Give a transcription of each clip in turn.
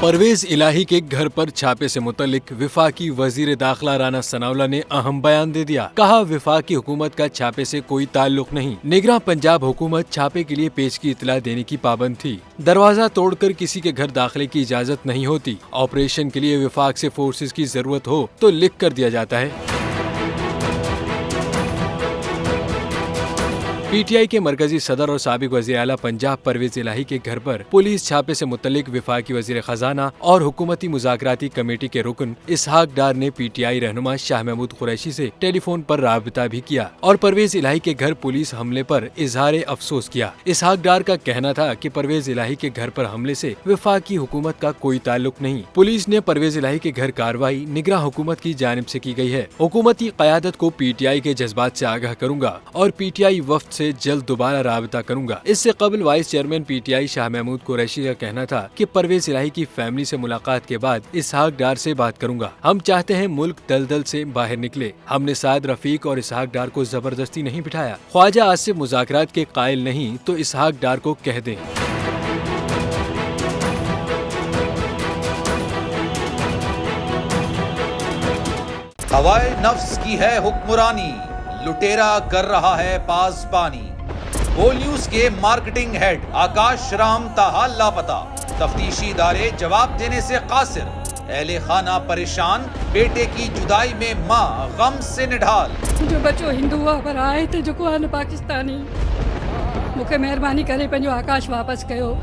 परवेज इलाही के घर पर छापे से मुतल्लिक विफाकी वजीर दाखिला राना सनाउल्लाह ने अहम बयान दे दिया। कहा, विफाकी हुकूमत का छापे से कोई ताल्लुक नहीं। निगरां पंजाब हुकूमत छापे के लिए पेश की इतला देने की पाबंद थी। दरवाजा तोड़कर किसी के घर दाखिले की इजाजत नहीं होती। ऑपरेशन के लिए विफाक से फोर्सेज की जरूरत हो तो लिख कर दिया जाता है। पीटीआई के मरकजी सदर और साबिक वज़ीर आला पंजाब परवेज इलाही के घर पर पुलिस छापे से मुतल्लिक विफाकी वज़ीर खजाना और हुकूमती मुज़ाकराती कमेटी के रुकन इसहाक डार ने पीटीआई रहनुमा शाह महमूद कुरैशी से टेलीफोन पर राबता भी किया और परवेज इलाही के घर पुलिस हमले पर इजहार अफसोस किया। इसहाक डार का कहना था कि परवेज इलाही के घर पर हमले से विफाकी हुकूमत का कोई ताल्लुक नहीं। पुलिस ने परवेज इलाही के घर कार्रवाई निगरां हुकूमत की जानिब से की गई है। हुकूमती क़यादत को पीटीआई के जज्बात से आगाह करूंगा और पीटीआई वफ्द से जल्द दोबारा राबता करूंगा। इससे कबल vice chairman PTI Shah Mahmood Qureshi का कहना था कि परवेज इलाही की फैमिली से मुलाकात के बाद इसहाक डार से बात करूंगा। हम चाहते हैं मुल्क दलदल से बाहर निकले। हमने साद रफीक और इसहाक डार को जबरदस्ती नहीं बिठाया। ख्वाजा आसिफ मुज़ाकरात के कायल नहीं तो इसहाक डार को कह दें। हवाए नफ्स की है हुक्मरानी, लुटेरा कर रहा है पासबानी। बोल न्यूज के मार्केटिंग हेड आकाश राम ताहा लापता। तफ्तीशी इदारे जवाब देने से कासिर। अहले खाना परेशान, बेटे की जुदाई में माँ गम से निढाल। जो बच्चो हिंदू हुआ पर आए थे जो कुआन पाकिस्तानी, मुखे मेहरबानी करे पंजो आकाश वापस कयो।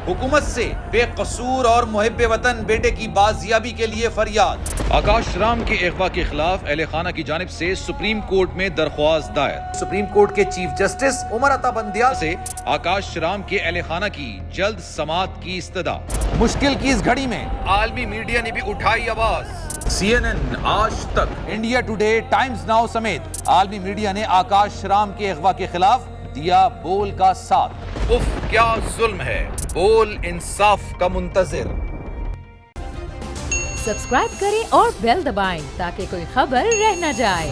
हुकूमत से बेकसूर और मुहिब्बे वतन बेटे की बाजियाबी के लिए फरियाद। आकाश राम के अगवा के खिलाफ अहले खाना की जानिब से सुप्रीम कोर्ट में दरख्वास्त दायर। सुप्रीम कोर्ट के चीफ जस्टिस उमर अता बंदियाल से आकाश राम के अहले खाना की जल्द समाअत की इस्तदा। मुश्किल की इस घड़ी में आलमी मीडिया ने भी उठाई आवाज। CNN, आज तक, इंडिया टुडे, टाइम्स नाउ समेत आलमी मीडिया ने आकाश राम के अगवा के खिलाफ दिया बोल का साथ। उफ क्या जुल्म है, बोल इंसाफ का मुंतजिर। सब्सक्राइब करें और बेल दबाएं ताकि कोई खबर रह न जाए।